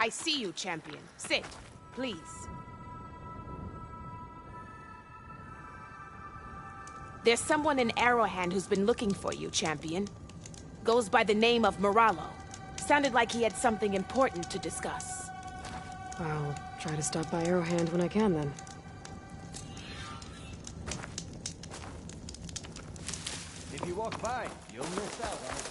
I see you, champion. Sit, please. There's someone in Arrowhand who's been looking for you, champion. Goes by the name of Moralo. Sounded like he had something important to discuss. I'll try to stop by Arrowhand when I can, then. If you walk by, you'll miss out on it.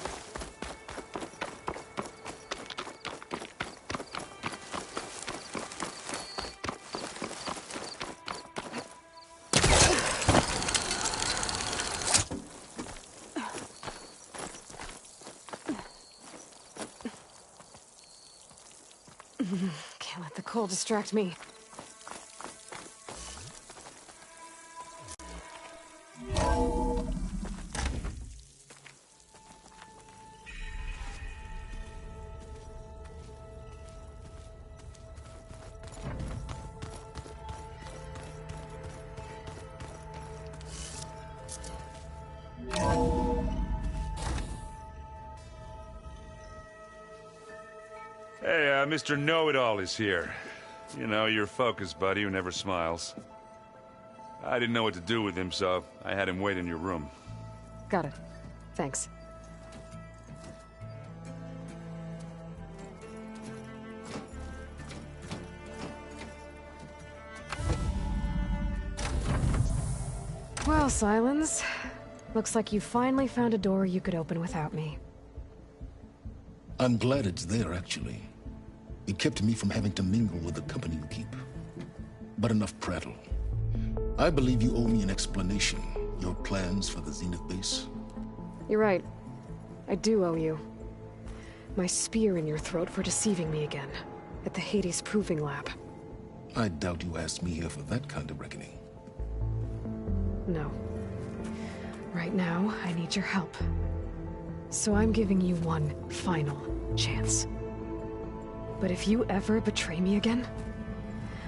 Can't let the cold distract me. Hey, Mr. Know-It-All is here. You know, your focus buddy who never smiles. I didn't know what to do with him, so I had him wait in your room. Got it. Thanks. Well, Silence. Looks like you finally found a door you could open without me. I'm glad it's there, actually. It kept me from having to mingle with the company you keep. But enough prattle. I believe you owe me an explanation. Your plans for the Zenith base? You're right. I do owe you. My spear in your throat for deceiving me again. At the Hades Proving Lab. I doubt you asked me here for that kind of reckoning. No. Right now, I need your help. So I'm giving you one final chance. But if you ever betray me again,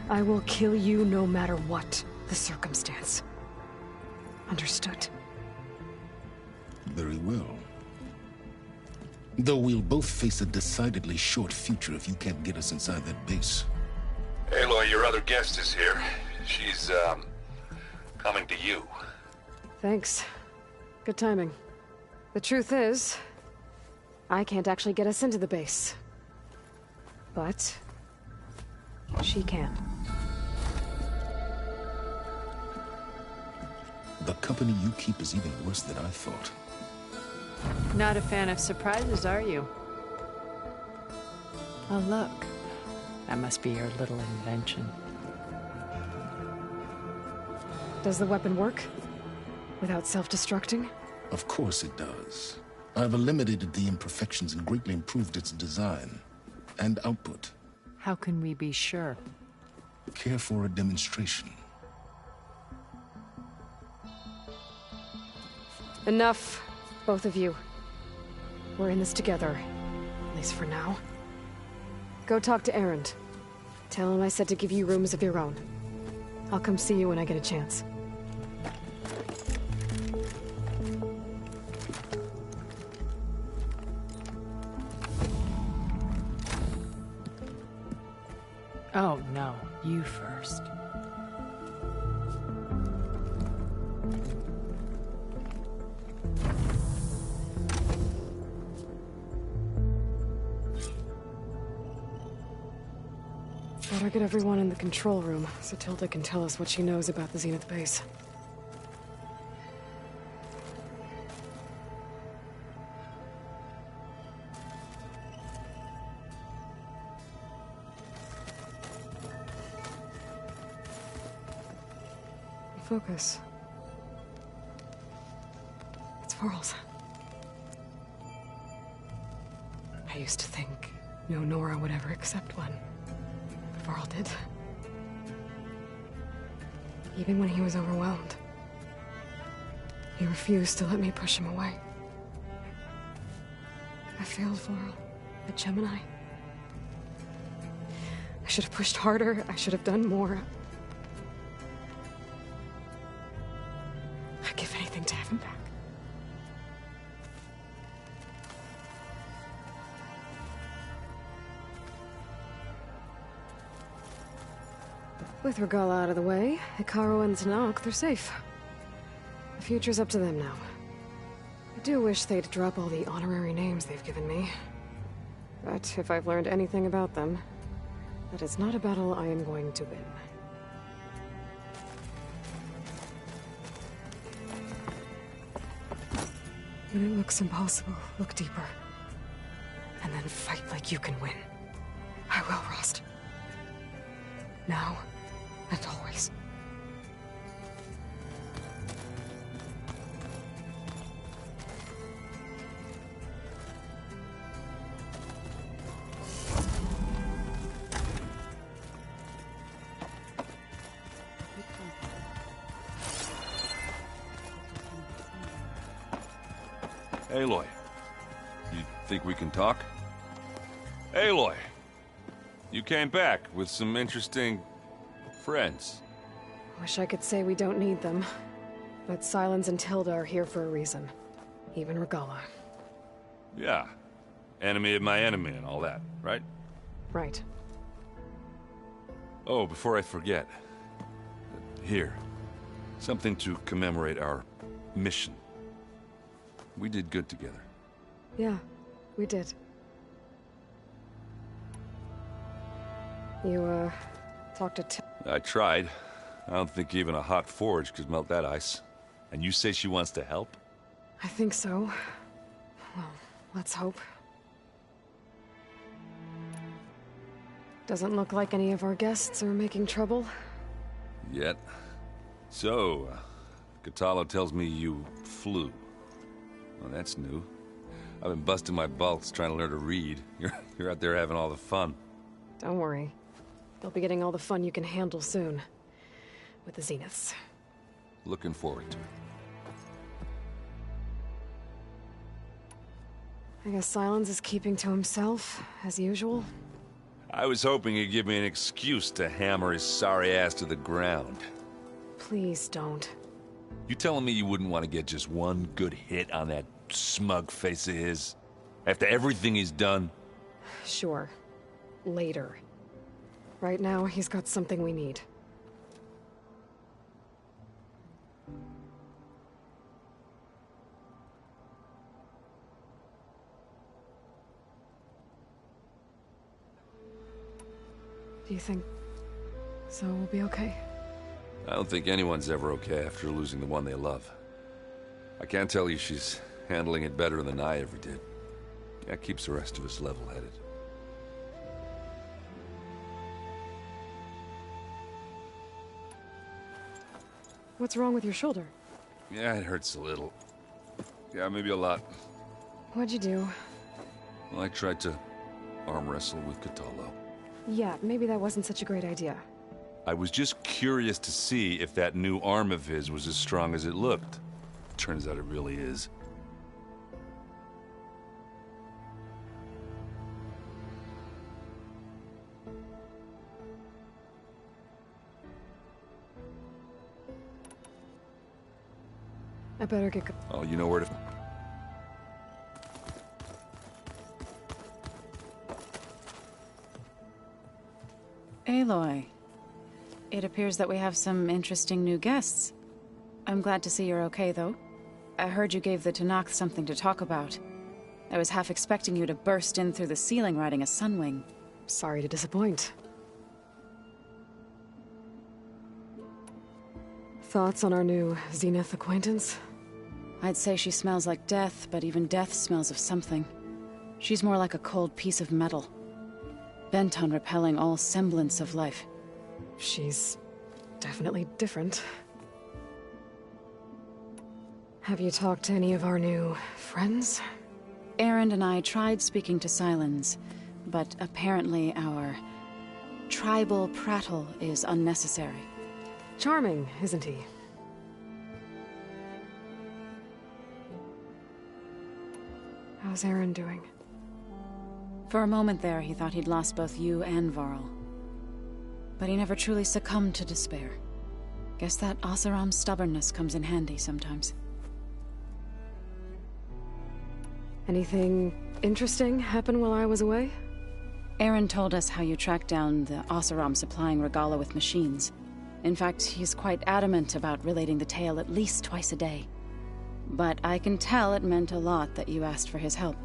I will kill you no matter what the circumstance. Understood? Very well. Though we'll both face a decidedly short future if you can't get us inside that base. Aloy, your other guest is here. She's, coming to you. Thanks. Good timing. The truth is, I can't actually get us into the base. But she can. The company you keep is even worse than I thought. Not a fan of surprises, are you? Oh, look. That must be your little invention. Does the weapon work? Without self-destructing? Of course it does. I've eliminated the imperfections and greatly improved its design and output. How can we be sure? Care for a demonstration? Enough, both of you. We're in this together, at least for now. Go talk to Erend. Tell him I said to give you rooms of your own. I'll come see you when I get a chance. Oh, no. You first. Better get everyone in the control room so Tilda can tell us what she knows about the Zenith base. Focus. It's Varl's. I used to think no Nora would ever accept one. But Varl did. Even when he was overwhelmed. He refused to let me push him away. I failed Varl at Gemini. I should have pushed harder. I should have done more. I'd give anything to have him back. With Regala out of the way, Hikaru and Zanok, they're safe. The future's up to them now. I do wish they'd drop all the honorary names they've given me. But if I've learned anything about them, that is not a battle I am going to win. When it looks impossible, look deeper. And then fight like you can win. I will, Rost. Now and always. Aloy, you think we can talk? Aloy, you came back with some interesting friends. Wish I could say we don't need them. But Sylens and Tilda are here for a reason. Even Regala. Yeah, enemy of my enemy and all that, right? Right. Oh, before I forget. Here, something to commemorate our mission. We did good together. Yeah, we did. You, talked to I tried. I don't think even a hot forge could melt that ice. And you say she wants to help? I think so. Well, let's hope. Doesn't look like any of our guests are making trouble. Yet. So, Katala tells me you flew. Well, that's new. I've been busting my balls trying to learn to read. You're out there having all the fun. Don't worry. You'll be getting all the fun you can handle soon. With the Zeniths. Looking forward to it. I guess Sylens is keeping to himself, as usual. I was hoping he'd give me an excuse to hammer his sorry ass to the ground. Please don't. You telling me you wouldn't want to get just one good hit on that smug face of his? After everything he's done? Sure. Later. Right now, he's got something we need. Do you think so will be okay? I don't think anyone's ever okay after losing the one they love. I can't tell you she's handling it better than I ever did. That keeps the rest of us level-headed. What's wrong with your shoulder? Yeah, it hurts a little. Yeah, maybe a lot. What'd you do? Well, I tried to arm wrestle with Katala. Yeah, maybe that wasn't such a great idea. I was just curious to see if that new arm of his was as strong as it looked. Turns out it really is. I better get... Oh, you know where to... Aloy. It appears that we have some interesting new guests. I'm glad to see you're okay, though. I heard you gave the Tenakth something to talk about. I was half expecting you to burst in through the ceiling riding a sunwing. Sorry to disappoint. Thoughts on our new Zenith acquaintance? I'd say she smells like death, but even death smells of something. She's more like a cold piece of metal. Bent on repelling all semblance of life. She's definitely different. Have you talked to any of our new friends? Erend and I tried speaking to Sylens, but apparently our tribal prattle is unnecessary. Charming, isn't he? How's Erend doing? For a moment there, he thought he'd lost both you and Varl. But he never truly succumbed to despair. Guess that Oseram's stubbornness comes in handy sometimes. Anything interesting happen while I was away? Erend told us how you tracked down the Oseram supplying Regala with machines. In fact, he's quite adamant about relating the tale at least twice a day. But I can tell it meant a lot that you asked for his help.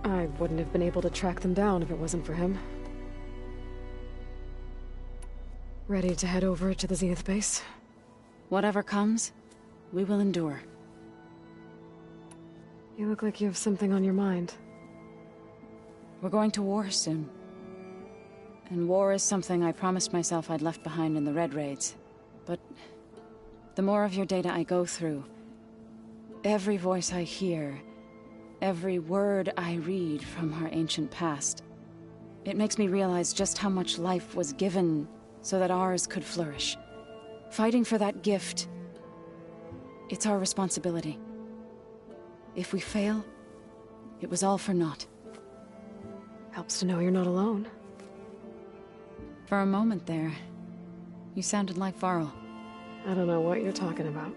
I wouldn't have been able to track them down if it wasn't for him. Ready to head over to the Zenith base? Whatever comes, we will endure. You look like you have something on your mind. We're going to war soon. And war is something I promised myself I'd left behind in the Red Raids. But the more of your data I go through, every voice I hear, every word I read from our ancient past, it makes me realize just how much life was given so that ours could flourish. Fighting for that gift, it's our responsibility. If we fail, it was all for naught. Helps to know you're not alone. For a moment there, you sounded like Varl. I don't know what you're talking about.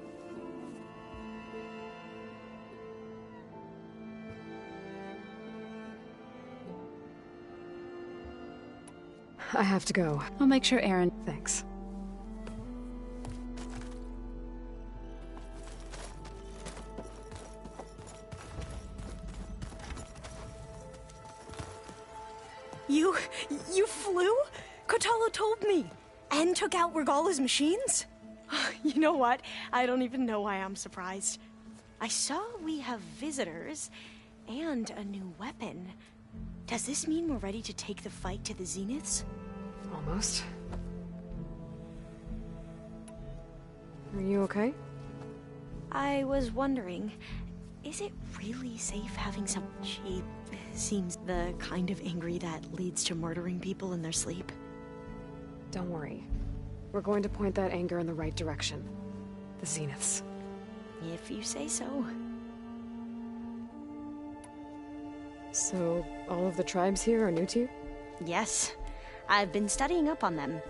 I have to go. I'll make sure Aaron... Thanks. You flew? Kotalo told me. And took out Regala's machines? You know what? I don't even know why I'm surprised. I saw we have visitors and a new weapon. Does this mean we're ready to take the fight to the Zeniths? Almost. Are you okay? I was wondering, is it really safe having some... She seems the kind of angry that leads to murdering people in their sleep. Don't worry. We're going to point that anger in the right direction. The Zeniths. If you say so. So, all of the tribes here are new to you? Yes. I've been studying up on them.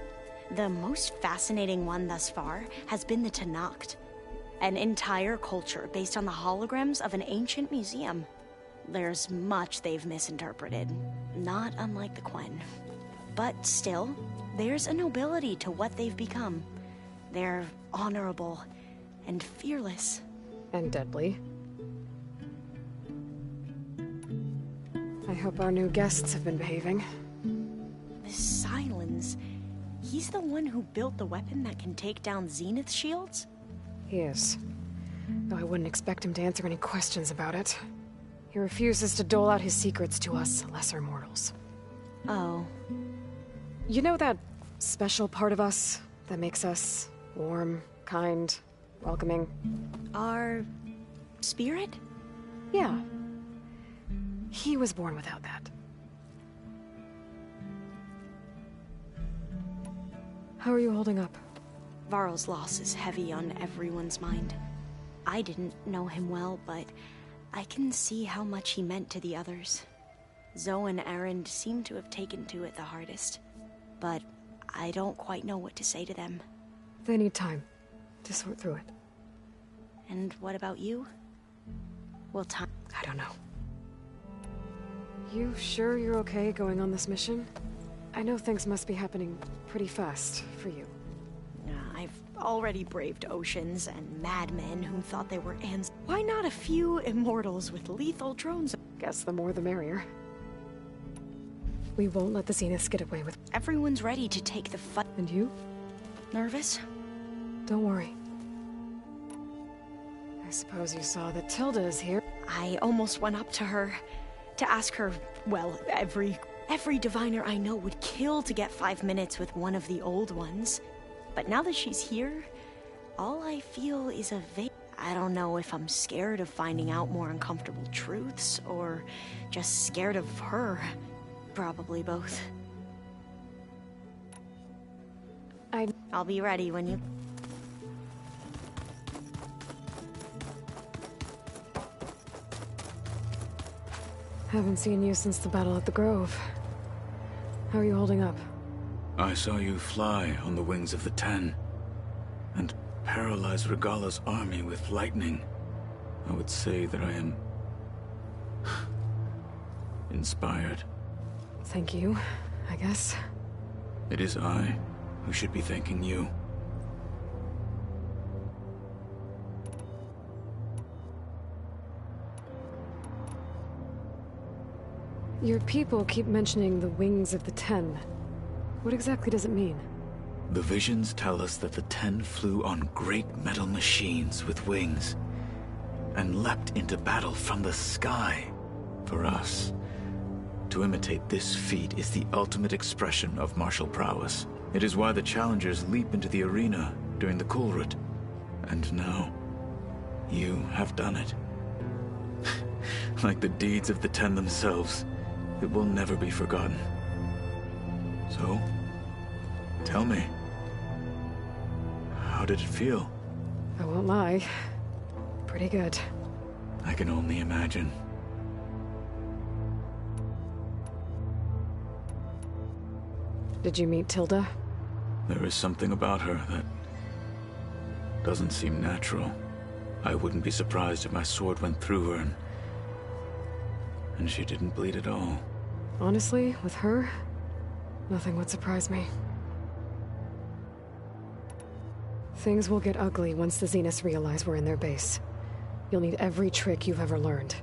The most fascinating one thus far has been the Tenakth. An entire culture based on the holograms of an ancient museum. There's much they've misinterpreted, not unlike the Quen. But still, there's a nobility to what they've become. They're honorable and fearless. And deadly. I hope our new guests have been behaving. This Silence, he's the one who built the weapon that can take down Zenith shields? He is. Though I wouldn't expect him to answer any questions about it. He refuses to dole out his secrets to us lesser mortals. Oh. You know that special part of us that makes us warm, kind, welcoming? Our... spirit? Yeah. He was born without that. How are you holding up? Varl's loss is heavy on everyone's mind. I didn't know him well, but I can see how much he meant to the others. Zoe and Aaron seem to have taken to it the hardest, but I don't quite know what to say to them. They need time to sort through it. And what about you? Will time... I don't know. You sure you're okay going on this mission? I know things must be happening pretty fast for you. I've already braved oceans and madmen who thought they were ants. Why not a few immortals with lethal drones? Guess the more the merrier. We won't let the Zeniths get away with... Everyone's ready to take the fight. And you? Nervous? Don't worry. I suppose you saw that Tilda is here. I almost went up to her to ask her, well, every diviner I know would kill to get 5 minutes with one of the old ones. But now that she's here, all I feel is a vague... I don't know if I'm scared of finding out more uncomfortable truths, or just scared of her. Probably both. I'll be ready when you... Haven't seen you since the battle at the Grove. How are you holding up? I saw you fly on the wings of the Ten, and paralyze Regala's army with lightning. I would say that I am... inspired. Thank you, I guess. It is I who should be thanking you. Your people keep mentioning the wings of the Ten. What exactly does it mean? The visions tell us that the Ten flew on great metal machines with wings, and leapt into battle from the sky. For us, to imitate this feat is the ultimate expression of martial prowess. It is why the challengers leap into the arena during the Kulrut. And now, you have done it. Like the deeds of the Ten themselves, it will never be forgotten. So, tell me, how did it feel? I won't lie. Pretty good. I can only imagine. Did you meet Tilda? There is something about her that doesn't seem natural. I wouldn't be surprised if my sword went through her and she didn't bleed at all. Honestly, with her, nothing would surprise me. Things will get ugly once the Zeniths realize we're in their base. You'll need every trick you've ever learned.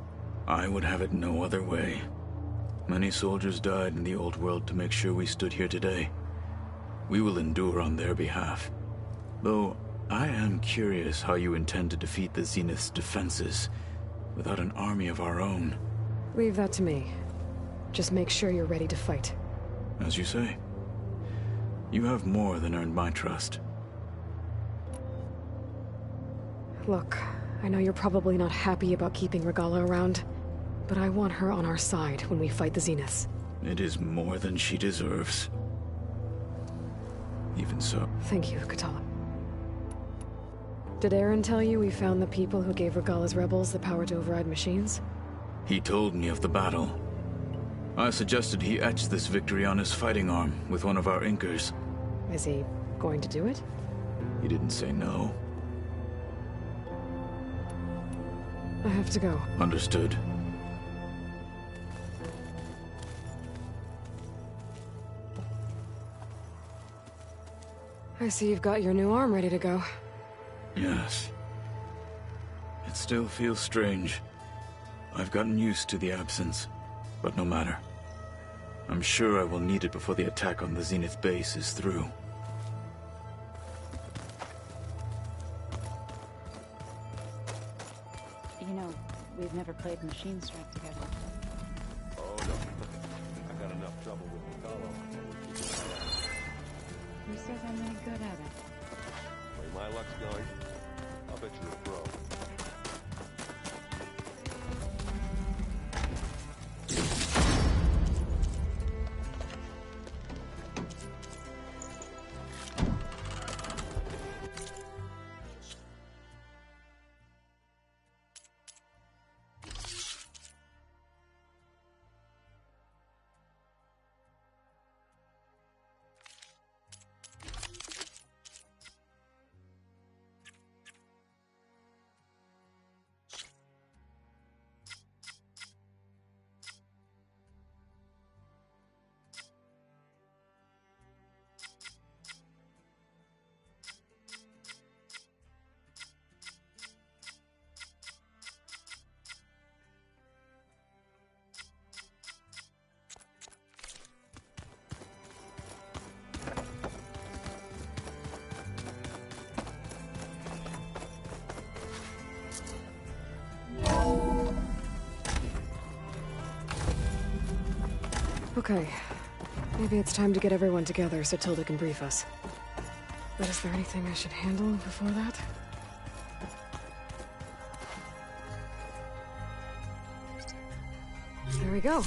I would have it no other way. Many soldiers died in the old world to make sure we stood here today. We will endure on their behalf. Though, I am curious how you intend to defeat the Zenith's defenses without an army of our own. Leave that to me. Just make sure you're ready to fight. As you say. You have more than earned my trust. Look, I know you're probably not happy about keeping Regala around, but I want her on our side when we fight the Zeniths. It is more than she deserves. Even so. Thank you, Katala. Did Aaron tell you we found the people who gave Regala's rebels the power to override machines? He told me of the battle. I suggested he etch this victory on his fighting arm with one of our inkers. Is he going to do it? He didn't say no. I have to go. Understood. I see you've got your new arm ready to go. Yes. It still feels strange. I've gotten used to the absence, but no matter. I'm sure I will need it before the attack on the Zenith base is through. You know, we've never played Machine Strike together. Oh, no. I got enough trouble with Apollo. Who says I'm any good at it? Way my luck's going, I'll bet you're a pro. Okay. Maybe it's time to get everyone together so Tilda can brief us. But is there anything I should handle before that? There we go.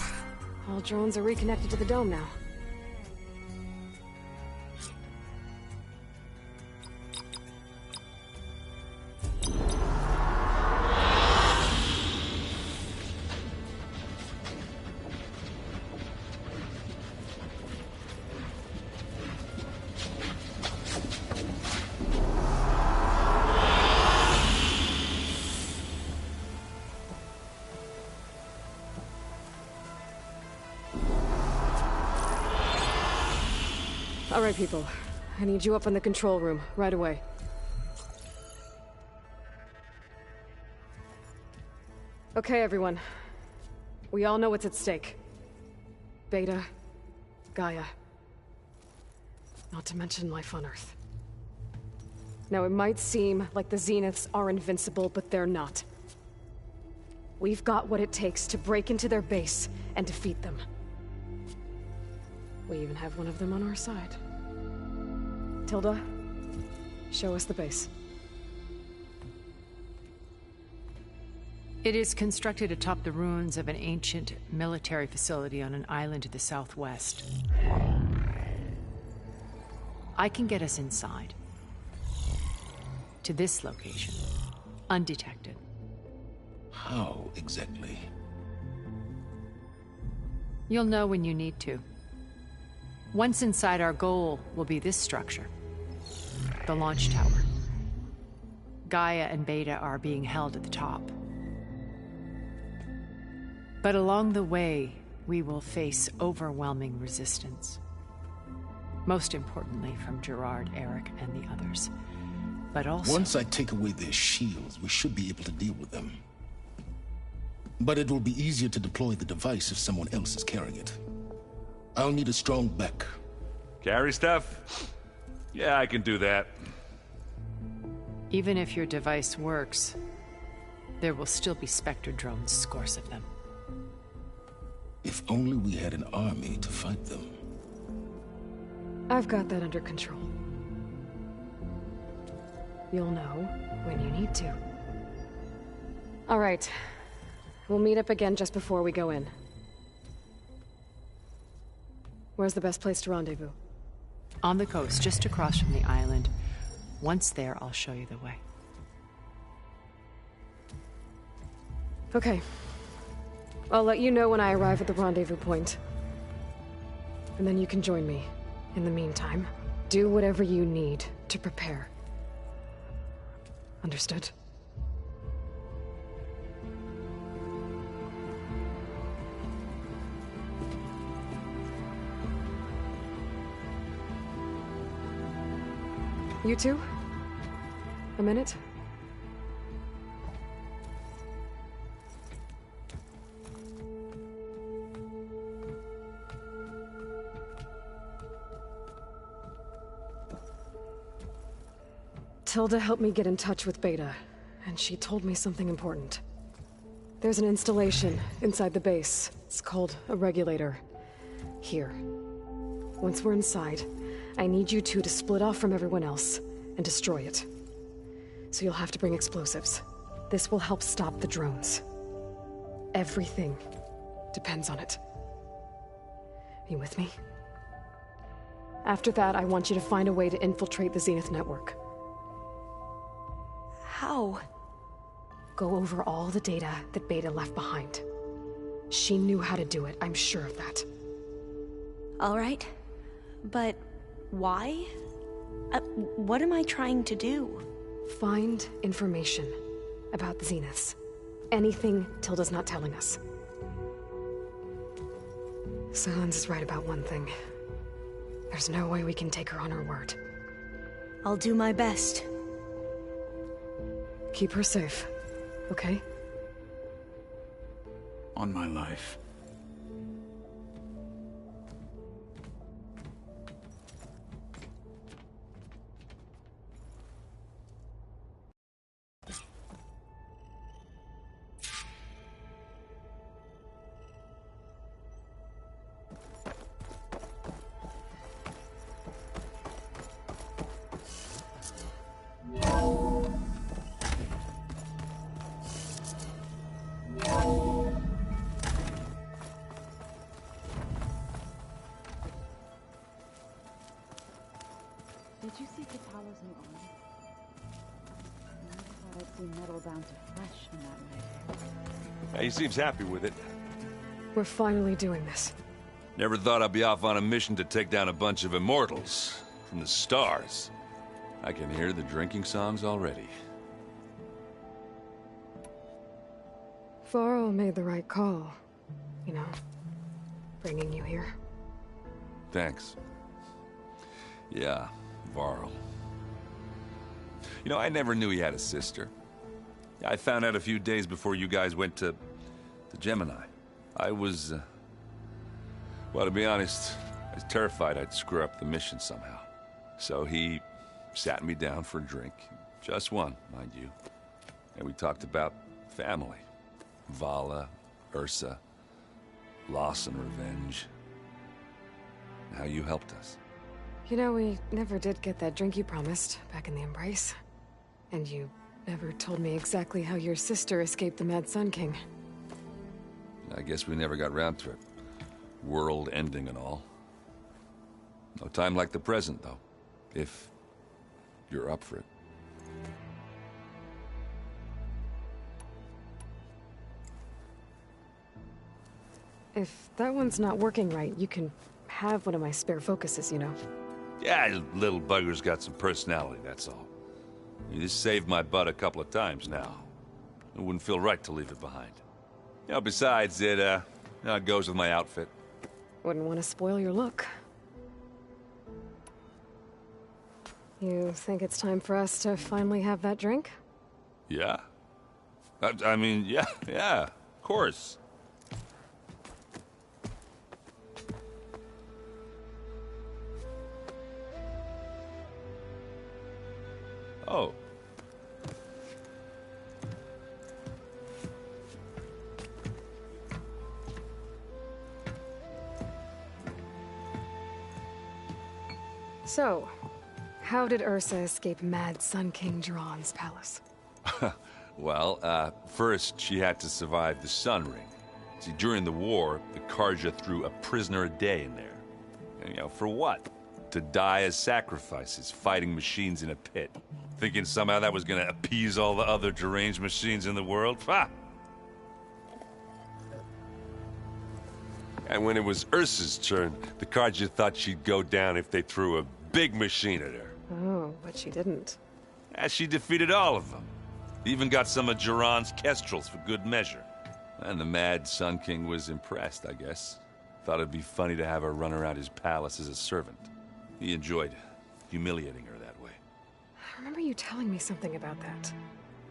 All drones are reconnected to the dome now. All right, people. I need you up in the control room, right away. Okay, everyone. We all know what's at stake. Beta, Gaia. Not to mention life on Earth. Now, it might seem like the Zeniths are invincible, but they're not. We've got what it takes to break into their base and defeat them. We even have one of them on our side. Tilda, show us the base. It is constructed atop the ruins of an ancient military facility on an island to the southwest. I can get us inside. To this location. Undetected. How exactly? You'll know when you need to. Once inside, our goal will be this structure. The launch tower. Gaia and Beta are being held at the top. But along the way, we will face overwhelming resistance. Most importantly from Gerard, Eric, and the others. But also... Once I take away their shields, we should be able to deal with them. But it will be easier to deploy the device if someone else is carrying it. I'll need a strong back. Carry stuff? Yeah, I can do that. Even if your device works, there will still be Spectre drones, scores of them. If only we had an army to fight them. I've got that under control. You'll know when you need to. All right. We'll meet up again just before we go in. Where's the best place to rendezvous? On the coast, just across from the island. Once there, I'll show you the way. Okay. I'll let you know when I arrive at the rendezvous point. And then you can join me. In the meantime, do whatever you need to prepare. Understood? You two? A minute? Tilda helped me get in touch with Beta, and she told me something important. There's an installation inside the base. It's called a regulator. Here. Once we're inside, I need you two to split off from everyone else and destroy it. So you'll have to bring explosives. This will help stop the drones. Everything depends on it. Are you with me? After that, I want you to find a way to infiltrate the Zenith network. How? Go over all the data that Beta left behind. She knew how to do it, I'm sure of that. All right. But why? What am I trying to do? Find information about the Zeniths. Anything Tilda's not telling us. Silence is right about one thing. There's no way we can take her on her word. I'll do my best. Keep her safe, okay? On my life. Did you see Katala's new armor? I never thought I'd see metal down to flesh in that way. He seems happy with it. We're finally doing this. Never thought I'd be off on a mission to take down a bunch of immortals from the stars. I can hear the drinking songs already. Varl made the right call. You know, bringing you here. Thanks. Yeah, Varl. You know, I never knew he had a sister. I found out a few days before you guys went to Gemini. I was Well, to be honest, I was terrified I'd screw up the mission somehow. So he sat me down for a drink. Just one, mind you. And we talked about family. Vala, Ursa, loss and revenge. And how you helped us. You know, we never did get that drink you promised back in the Embrace. And you never told me exactly how your sister escaped the Mad Sun King. I guess we never got round to it. World ending and all. No time like the present, though. If you're up for it. If that one's not working right, you can have one of my spare focuses, you know. Yeah, little bugger's got some personality, that's all. You just saved my butt a couple of times now. It wouldn't feel right to leave it behind. You know, besides, it goes with my outfit. Wouldn't want to spoil your look. You think it's time for us to finally have that drink? Yeah? I mean, yeah, of course. Oh. So, how did Ursa escape Mad Sun King Jiran's palace? Well, first she had to survive the Sun Ring. See, during the war, the Karja threw a prisoner a day in there. And, you know, for what? To die as sacrifices, fighting machines in a pit. Thinking somehow that was gonna appease all the other deranged machines in the world? Ha! And when it was Ursa's turn, the Karja thought she'd go down if they threw a big machine at her. Oh, but she didn't. As she defeated all of them. Even got some of Jiran's kestrels for good measure. And the Mad Sun King was impressed, I guess. Thought it'd be funny to have her run around his palace as a servant. He enjoyed humiliating her that way. I remember you telling me something about that.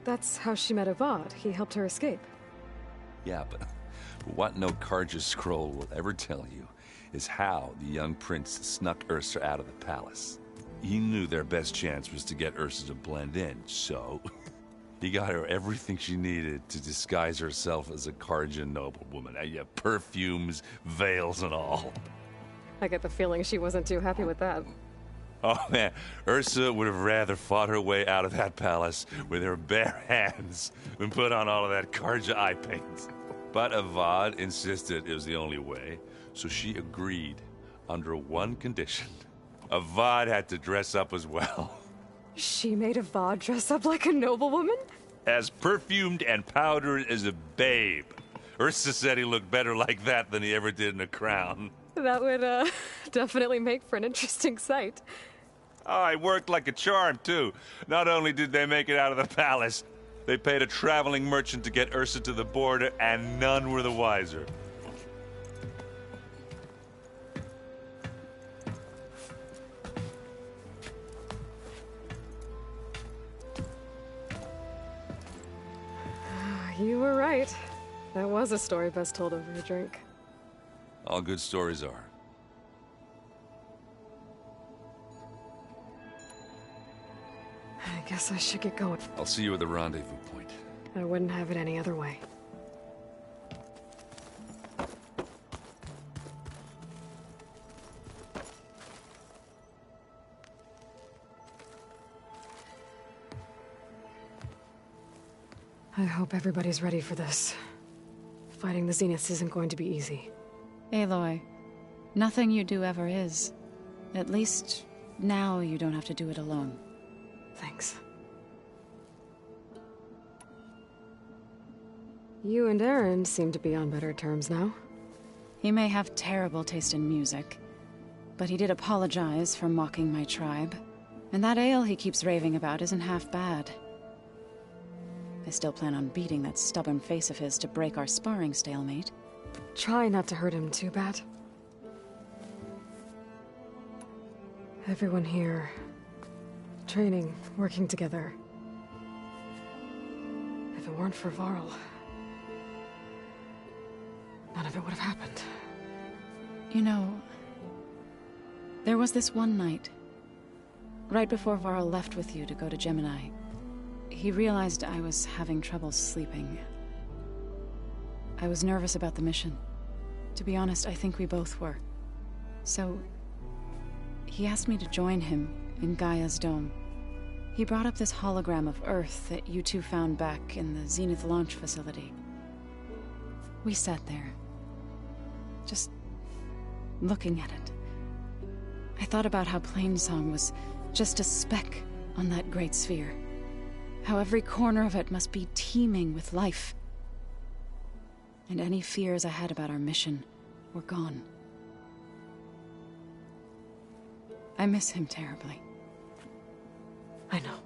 That's how she met Avad. He helped her escape. Yeah, but what no Karja scroll will ever tell you is how the young prince snuck Ursa out of the palace. He knew their best chance was to get Ursa to blend in, so he got her everything she needed to disguise herself as a Karja noblewoman. Yeah, perfumes, veils, and all. I get the feeling she wasn't too happy with that. Oh man, Ursa would have rather fought her way out of that palace with her bare hands than put on all of that Karja eye paint. But Avad insisted it was the only way, so she agreed under one condition. Avad had to dress up as well. She made Avad dress up like a noblewoman? As perfumed and powdered as a babe. Ursa said he looked better like that than he ever did in a crown. That would, definitely make for an interesting sight. Oh, it worked like a charm, too. Not only did they make it out of the palace, they paid a traveling merchant to get Ursa to the border, and none were the wiser. You were right. That was a story best told over a drink. All good stories are. I guess I should get going. I'll see you at the rendezvous point. I wouldn't have it any other way. I hope everybody's ready for this. Fighting the Zeniths isn't going to be easy. Aloy, nothing you do ever is. At least, now you don't have to do it alone. Thanks. You and Aaron seem to be on better terms now. He may have terrible taste in music, but he did apologize for mocking my tribe. And that ale he keeps raving about isn't half bad. I still plan on beating that stubborn face of his to break our sparring stalemate. Try not to hurt him too bad. Everyone here, training, working together. If it weren't for Varl, none of it would have happened. You know, there was this one night, right before Varl left with you to go to Gemini. He realized I was having trouble sleeping. I was nervous about the mission. To be honest, I think we both were. So, he asked me to join him in Gaia's dome. He brought up this hologram of Earth that you two found back in the Zenith launch facility. We sat there, just looking at it. I thought about how Plainsong was just a speck on that great sphere. How every corner of it must be teeming with life. And any fears I had about our mission were gone. I miss him terribly. I know.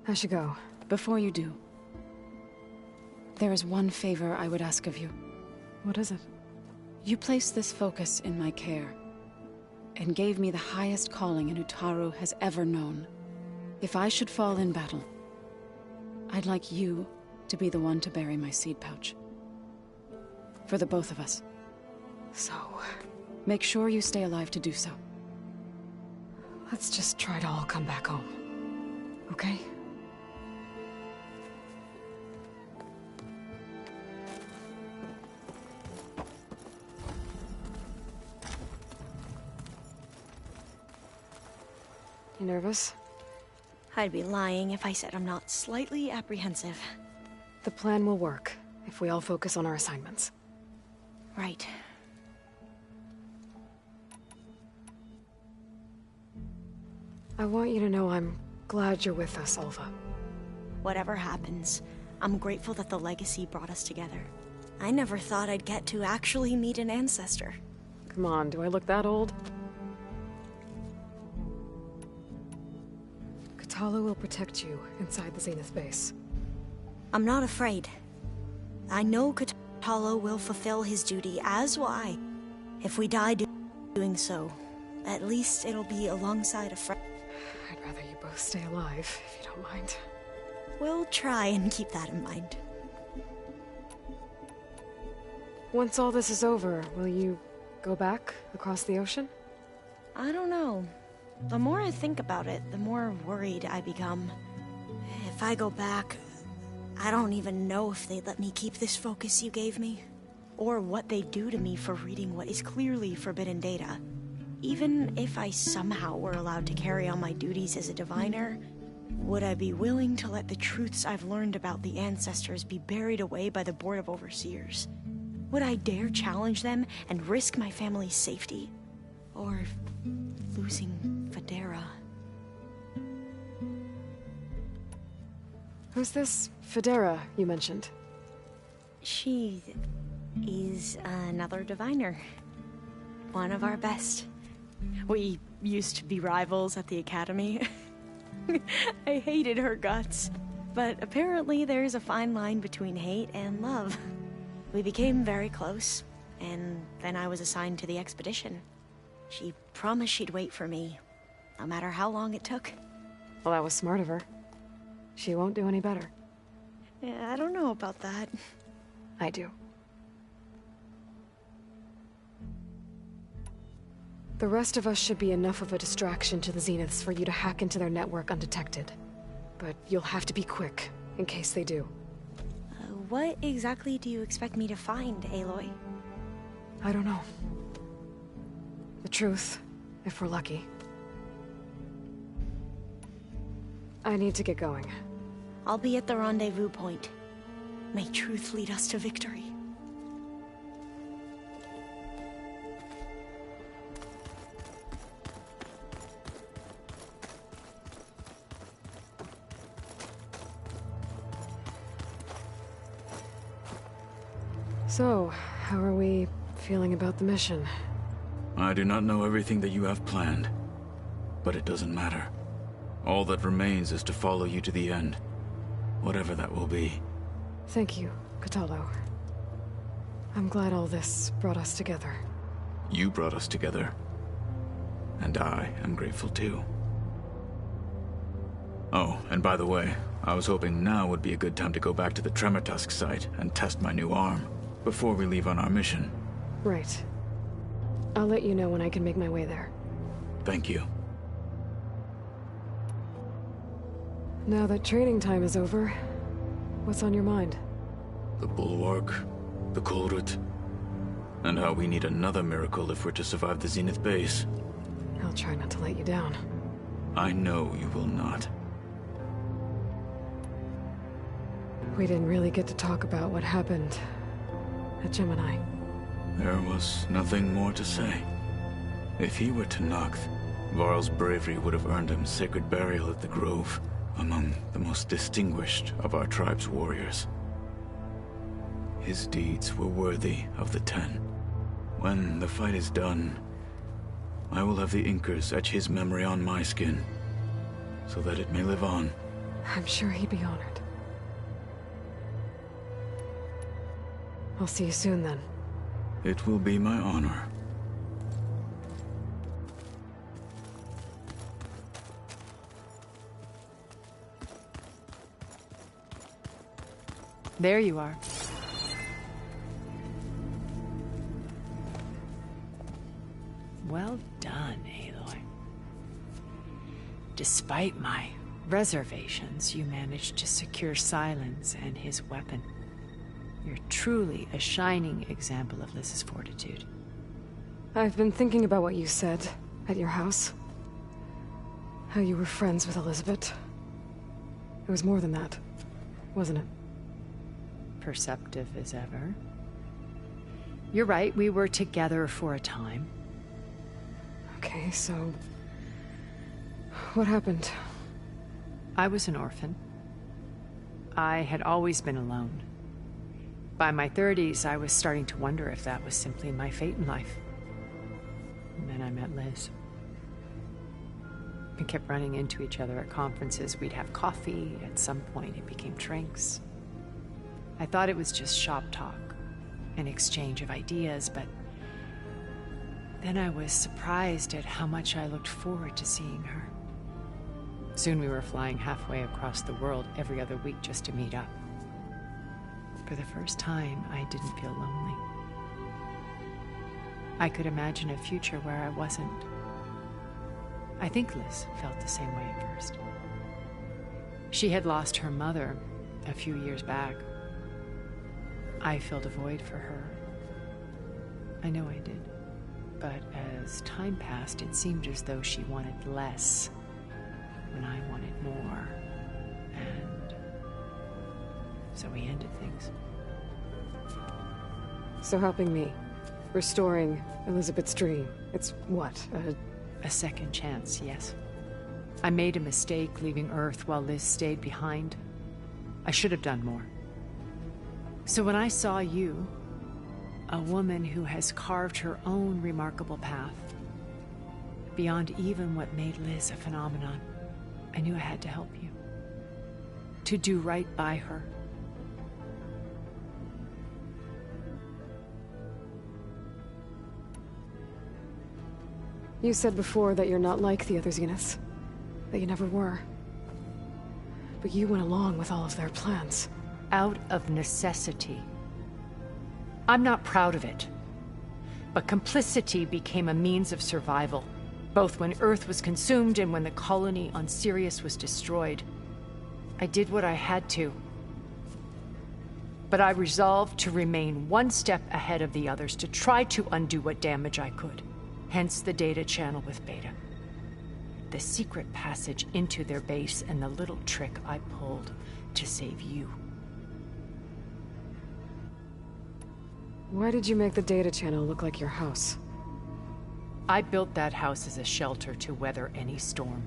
I should go. Before you do, there is one favor I would ask of you. What is it? You placed this focus in my care, and gave me the highest calling an Utaru has ever known. If I should fall in battle, I'd like you to be the one to bury my seed pouch. For the both of us. So, make sure you stay alive to do so. let's just try to all come back home. Okay? You nervous? I'd be lying if I said I'm not slightly apprehensive. The plan will work, if we all focus on our assignments. Right. I want you to know I'm glad you're with us, Olva. Whatever happens, I'm grateful that the legacy brought us together. I never thought I'd get to actually meet an ancestor. Come on, do I look that old? Katala will protect you inside the Zenith base. I'm not afraid. I know Katala will fulfill his duty, as will I. If we die doing so, at least it'll be alongside a friend. I'd rather you both stay alive, if you don't mind. We'll try and keep that in mind. Once all this is over, will you go back across the ocean? I don't know. The more I think about it, the more worried I become. If I go back, I don't even know if they'd let me keep this focus you gave me, or what they'd do to me for reading what is clearly forbidden data. Even if I somehow were allowed to carry on my duties as a diviner, would I be willing to let the truths I've learned about the ancestors be buried away by the Board of Overseers? Would I dare challenge them and risk my family's safety? Or losing Federa? Who's this Federa you mentioned? She is another diviner. One of our best. We used to be rivals at the academy. I hated her guts. But apparently there's a fine line between hate and love. We became very close, and then I was assigned to the expedition. She promised she'd wait for me, no matter how long it took. Well, that was smart of her. She won't do any better. Yeah, I don't know about that. I do. The rest of us should be enough of a distraction to the Zeniths for you to hack into their network undetected. But you'll have to be quick, in case they do. What exactly do you expect me to find, Aloy? I don't know. The truth, if we're lucky. I need to get going. I'll be at the rendezvous point. May truth lead us to victory. So, how are we feeling about the mission? I do not know everything that you have planned, but it doesn't matter. All that remains is to follow you to the end, whatever that will be. Thank you, Katalo. I'm glad all this brought us together. You brought us together, and I am grateful too. Oh, and by the way, I was hoping now would be a good time to go back to the Tremor Tusk site and test my new arm, before we leave on our mission. Right. I'll let you know when I can make my way there. Thank you. Now that training time is over, what's on your mind? The Bulwark, the Kulrut, and how we need another miracle if we're to survive the Zenith base. I'll try not to let you down. I know you will not. We didn't really get to talk about what happened at Gemini. There was nothing more to say. If he were Tenakth, Varl's bravery would have earned him sacred burial at the Grove, among the most distinguished of our tribe's warriors. His deeds were worthy of the Ten. When the fight is done, I will have the Inkers etch his memory on my skin, so that it may live on. I'm sure he'd be honored. I'll see you soon, then. It will be my honor. There you are. Well done, Aloy. Despite my reservations, you managed to secure Silence and his weapon. You're truly a shining example of Liz's fortitude. I've been thinking about what you said at your house. How you were friends with Elizabeth. It was more than that, wasn't it? Perceptive as ever. You're right, we were together for a time. Okay, so... what happened? I was an orphan. I had always been alone. By my 30s, I was starting to wonder if that was simply my fate in life. And then I met Liz. We kept running into each other at conferences. We'd have coffee. At some point, it became drinks. I thought it was just shop talk, an exchange of ideas, but then I was surprised at how much I looked forward to seeing her. Soon we were flying halfway across the world every other week just to meet up. For the first time, I didn't feel lonely. I could imagine a future where I wasn't. I think Liz felt the same way at first. She had lost her mother a few years back. I filled a void for her. I know I did. But as time passed, it seemed as though she wanted less when I wanted more. And so we ended things. So helping me, restoring Elizabeth's dream, it's what, a second chance, yes. I made a mistake leaving Earth while Liz stayed behind. I should have done more. So when I saw you, a woman who has carved her own remarkable path, beyond even what made Liz a phenomenon, I knew I had to help you. To do right by her. You said before that you're not like the other Zeniths. That you never were. But you went along with all of their plans. Out of necessity. I'm not proud of it. But complicity became a means of survival, both when Earth was consumed and when the colony on Sirius was destroyed. I did what I had to. But I resolved to remain one step ahead of the others, to try to undo what damage I could. Hence the data channel with Beta. The secret passage into their base and the little trick I pulled to save you. Why did you make the data channel look like your house? I built that house as a shelter to weather any storm.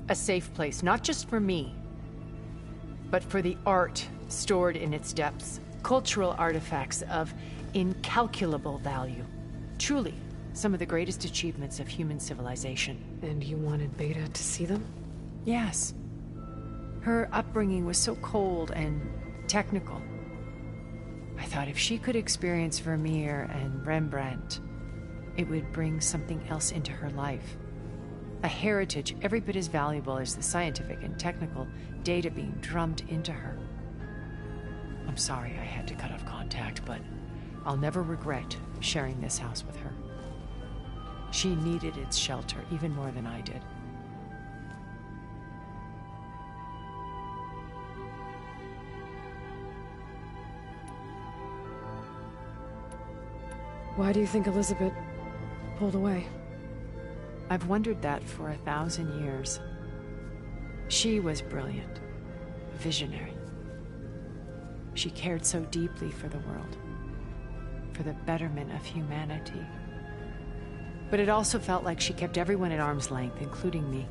A safe place, not just for me, but for the art stored in its depths. Cultural artifacts of incalculable value. Truly, some of the greatest achievements of human civilization. And you wanted Beta to see them? Yes. Her upbringing was so cold and technical. I thought if she could experience Vermeer and Rembrandt, it would bring something else into her life. A heritage every bit as valuable as the scientific and technical data being drummed into her. I'm sorry I had to cut off contact, but I'll never regret sharing this house with her. She needed its shelter even more than I did. Why do you think Elizabeth pulled away? I've wondered that for 1,000 years. She was brilliant, visionary. She cared so deeply for the world, for the betterment of humanity. But it also felt like she kept everyone at arm's length, including me.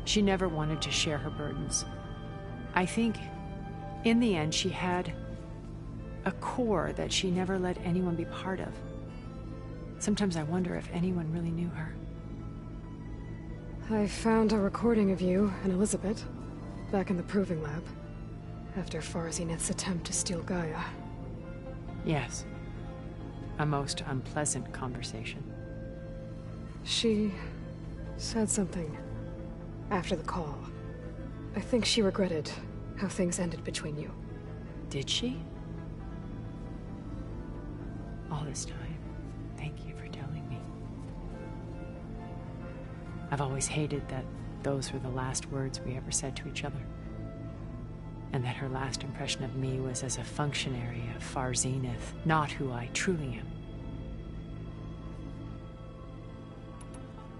She never wanted to share her burdens. I think, in the end, she had a core that she never let anyone be part of. Sometimes I wonder if anyone really knew her. I found a recording of you and Elizabeth back in the proving lab after Farzineth's attempt to steal Gaia. Yes. A most unpleasant conversation. She said something after the call. I think she regretted how things ended between you. Did she? All this time, thank you for telling me. I've always hated that those were the last words we ever said to each other. And that her last impression of me was as a functionary of Farzineth, not who I truly am.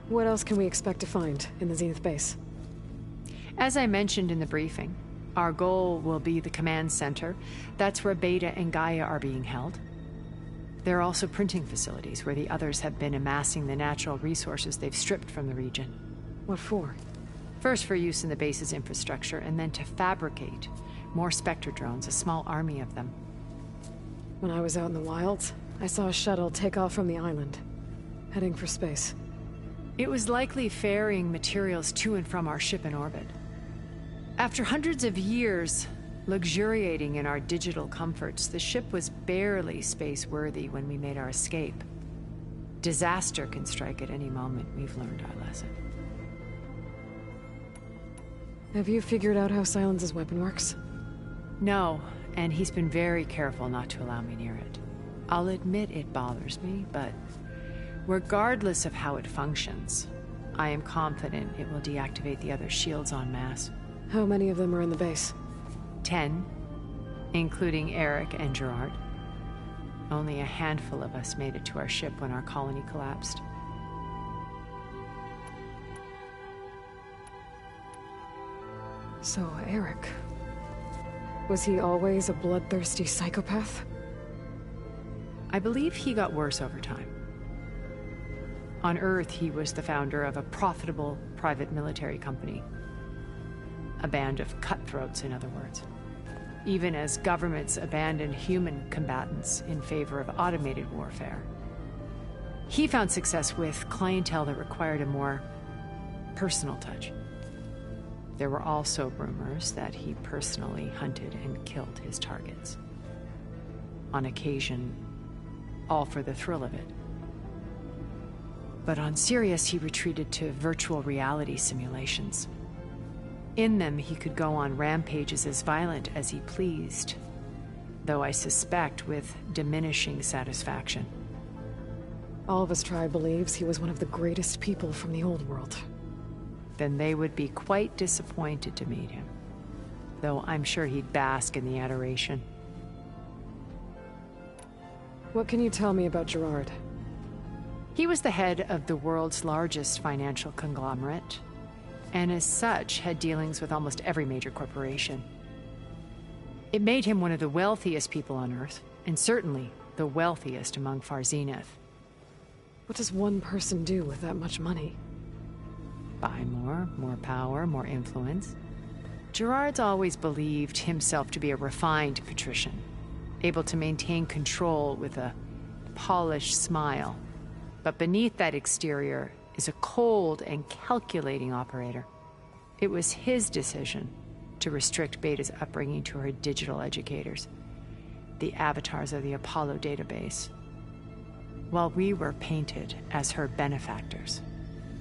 What else can we expect to find in the Zenith base? As I mentioned in the briefing, our goal will be the command center. That's where Beta and Gaia are being held. There are also printing facilities where the others have been amassing the natural resources they've stripped from the region. What for? First for use in the base's infrastructure, and then to fabricate more Spectre drones, a small army of them. When I was out in the wilds, I saw a shuttle take off from the island, heading for space. It was likely ferrying materials to and from our ship in orbit. After hundreds of years luxuriating in our digital comforts, the ship was barely space-worthy when we made our escape. Disaster can strike at any moment. We've learned our lesson. Have you figured out how Silence's weapon works? No, and he's been very careful not to allow me near it. I'll admit it bothers me, but regardless of how it functions, I am confident it will deactivate the other shields en masse. How many of them are in the base? 10, including Eric and Gerard. Only a handful of us made it to our ship when our colony collapsed. So, Eric... was he always a bloodthirsty psychopath? I believe he got worse over time. On Earth, he was the founder of a profitable private military company. A band of cutthroats, in other words. Even as governments abandoned human combatants in favor of automated warfare. He found success with clientele that required a more personal touch. There were also rumors that he personally hunted and killed his targets. On occasion, all for the thrill of it. But on Sirius, he retreated to virtual reality simulations. In them, he could go on rampages as violent as he pleased, though I suspect with diminishing satisfaction. All of his tribe believes he was one of the greatest people from the old world. Then they would be quite disappointed to meet him, though I'm sure he'd bask in the adoration. What can you tell me about Gerard? He was the head of the world's largest financial conglomerate, and as such had dealings with almost every major corporation. It made him one of the wealthiest people on Earth, and certainly the wealthiest among Farzineth. What does one person do with that much money? Buy more power, more influence. Gerard's always believed himself to be a refined patrician, able to maintain control with a polished smile. But beneath that exterior is a cold and calculating operator. It was his decision to restrict Beta's upbringing to her digital educators, the avatars of the Apollo database, while we were painted as her benefactors.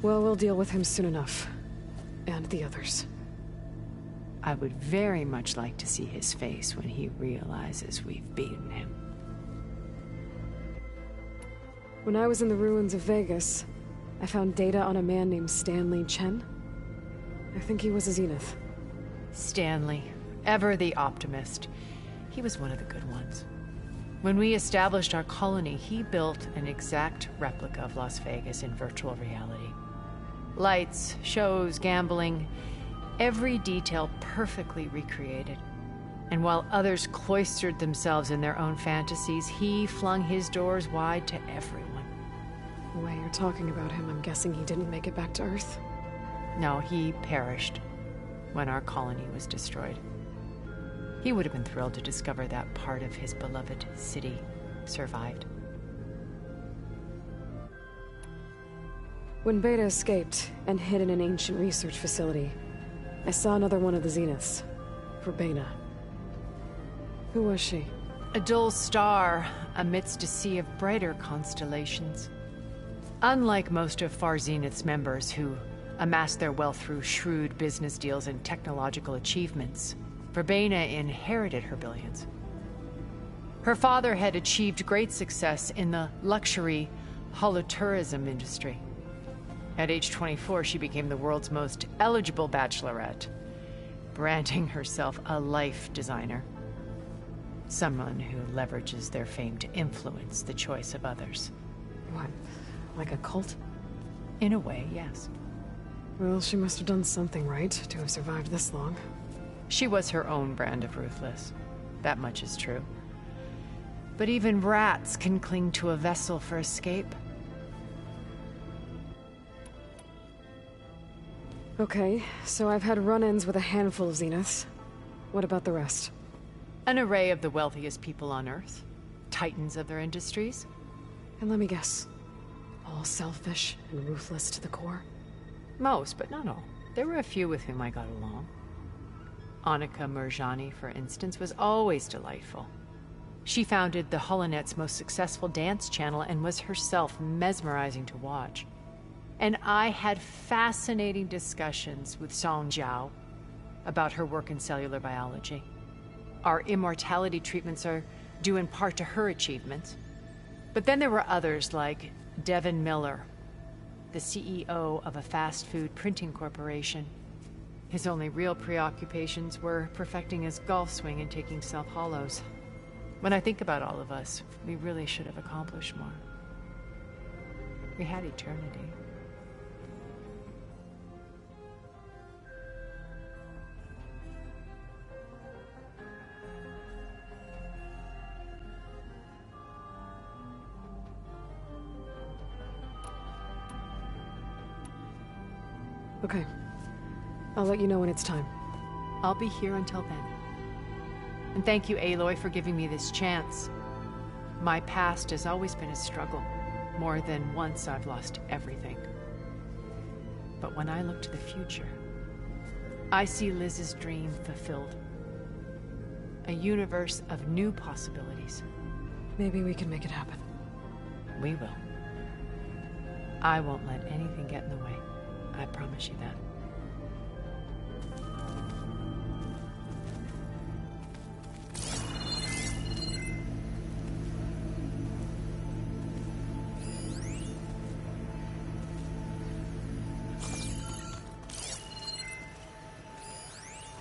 Well, we'll deal with him soon enough. And the others. I would very much like to see his face when he realizes we've beaten him. When I was in the ruins of Vegas, I found data on a man named Stanley Chen. I think he was a Zenith. Stanley, ever the optimist. He was one of the good ones. When we established our colony, he built an exact replica of Las Vegas in virtual reality. Lights, shows, gambling, every detail perfectly recreated. And while others cloistered themselves in their own fantasies, he flung his doors wide to everyone. The way you're talking about him, I'm guessing he didn't make it back to Earth? No, he perished when our colony was destroyed. He would have been thrilled to discover that part of his beloved city survived. When Beta escaped and hid in an ancient research facility, I saw another one of the Zeniths, Verbena. Who was she? A dull star amidst a sea of brighter constellations. Unlike most of Far Zenith's members who amassed their wealth through shrewd business deals and technological achievements, Verbena inherited her billions. Her father had achieved great success in the luxury holotourism industry. At age 24, she became the world's most eligible bachelorette, branding herself a life designer. Someone who leverages their fame to influence the choice of others. What, like a cult? In a way, yes. Well, she must have done something right to have survived this long. She was her own brand of ruthless. That much is true. But even rats can cling to a vessel for escape. Okay, so I've had run-ins with a handful of Zeniths. What about the rest? An array of the wealthiest people on Earth. Titans of their industries. And let me guess. All selfish and ruthless to the core? Most, but not all. There were a few with whom I got along. Annika Murjani, for instance, was always delightful. She founded the Holonet's most successful dance channel and was herself mesmerizing to watch. And I had fascinating discussions with Song Jiao about her work in cellular biology. Our immortality treatments are due in part to her achievements. But then there were others like Devin Miller, the CEO of a fast food printing corporation. His only real preoccupations were perfecting his golf swing and taking self-hollows. When I think about all of us, we really should have accomplished more. We had eternity. Okay. I'll let you know when it's time. I'll be here until then. And thank you, Aloy, for giving me this chance. My past has always been a struggle. More than once I've lost everything. But when I look to the future, I see Liz's dream fulfilled. A universe of new possibilities. Maybe we can make it happen. We will. I won't let anything get in the way. I promise you that.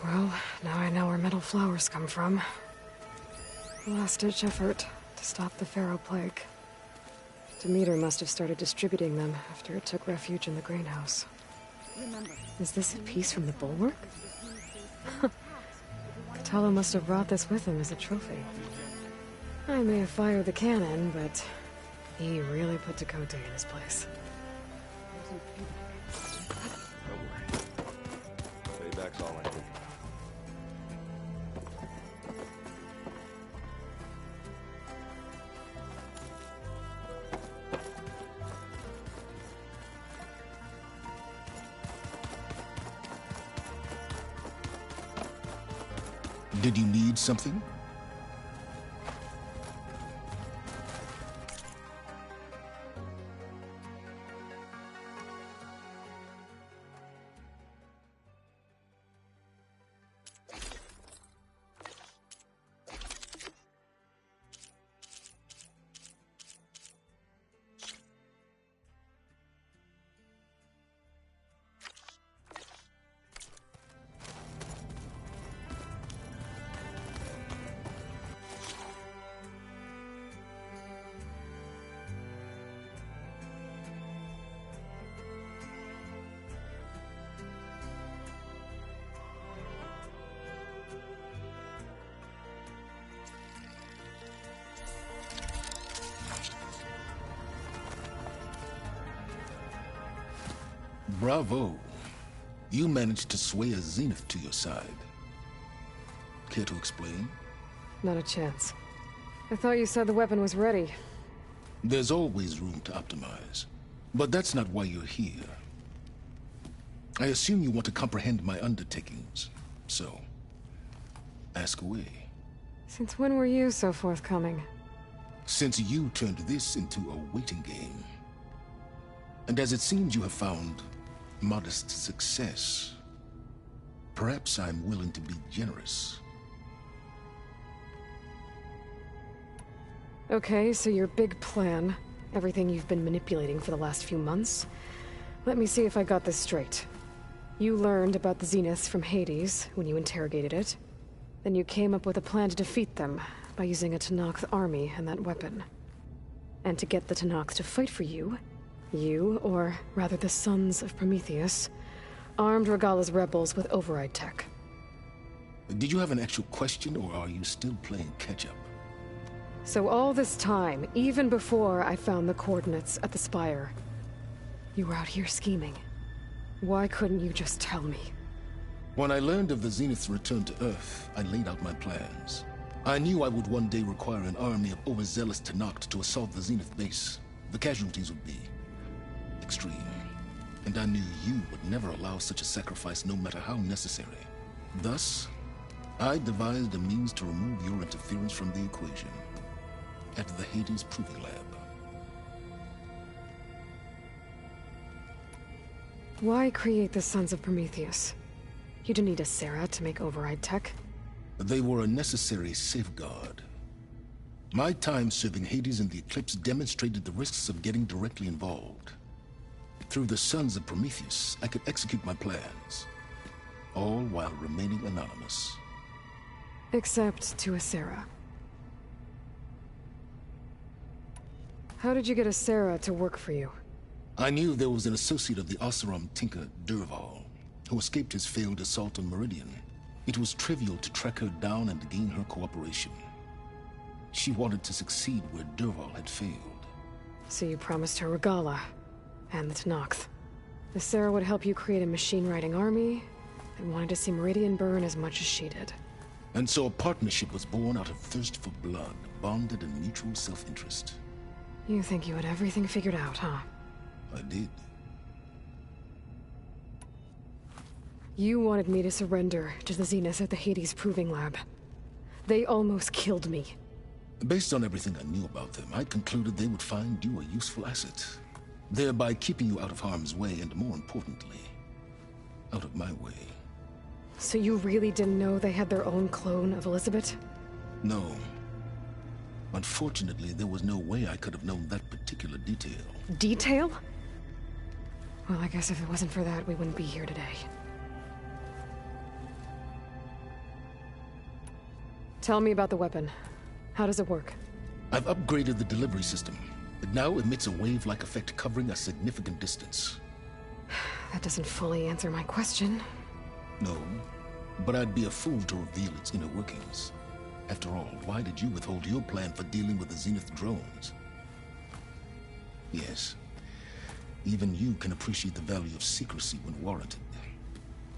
Well, now I know where metal flowers come from. Last-ditch effort to stop the Pharaoh Plague. Demeter must have started distributing them after it took refuge in the greenhouse. Is this a piece from the bulwark? Katalo must have brought this with him as a trophy. I may have fired the cannon, but he really put Dakota in his place. Payback's all I need. Did you need something? Bravo. You managed to sway a Zenith to your side. Care to explain? Not a chance. I thought you said the weapon was ready. There's always room to optimize. But that's not why you're here. I assume you want to comprehend my undertakings. So, ask away. Since when were you so forthcoming? Since you turned this into a waiting game. And as it seems you have found modest success, perhaps I'm willing to be generous. Okay, so your big plan, everything you've been manipulating for the last few months. Let me see if I got this straight. You learned about the Zeniths from Hades when you interrogated it. Then you came up with a plan to defeat them by using a Tenakth army and that weapon. And to get the Tenakth to fight for you, or rather the Sons of Prometheus, armed Regalla's rebels with override tech. Did you have an actual question, or are you still playing catch-up? So all this time, even before I found the coordinates at the Spire, you were out here scheming. Why couldn't you just tell me? When I learned of the Zenith's return to Earth, I laid out my plans. I knew I would one day require an army of overzealous Tenakth to assault the Zenith base. The casualties would be extreme. And I knew you would never allow such a sacrifice, no matter how necessary. Thus, I devised a means to remove your interference from the equation at the Hades Proving Lab. Why create the Sons of Prometheus? You didn't need a Sarah to make override tech. They were a necessary safeguard. My time serving Hades in the Eclipse demonstrated the risks of getting directly involved. Through the Sons of Prometheus, I could execute my plans, all while remaining anonymous. Except to Asera. How did you get Asera to work for you? I knew there was an associate of the Oseram tinker, Durval, who escaped his failed assault on Meridian. It was trivial to track her down and gain her cooperation. She wanted to succeed where Durval had failed. So you promised her Regalla, and the Tenakth. Asera would help you create a machine-riding army, and wanted to see Meridian burn as much as she did. And so a partnership was born out of thirst for blood, bonded in mutual self-interest. You think you had everything figured out, huh? I did. You wanted me to surrender to the Zeniths at the Hades Proving Lab. They almost killed me. Based on everything I knew about them, I concluded they would find you a useful asset, thereby keeping you out of harm's way and, more importantly, out of my way. So you really didn't know they had their own clone of Elizabeth? No. Unfortunately, there was no way I could have known that particular detail. Detail? Well, I guess if it wasn't for that, we wouldn't be here today. Tell me about the weapon. How does it work? I've upgraded the delivery system. It now emits a wave-like effect covering a significant distance. That doesn't fully answer my question. No, but I'd be a fool to reveal its inner workings. After all, why did you withhold your plan for dealing with the Zenith drones? Yes, even you can appreciate the value of secrecy when warranted.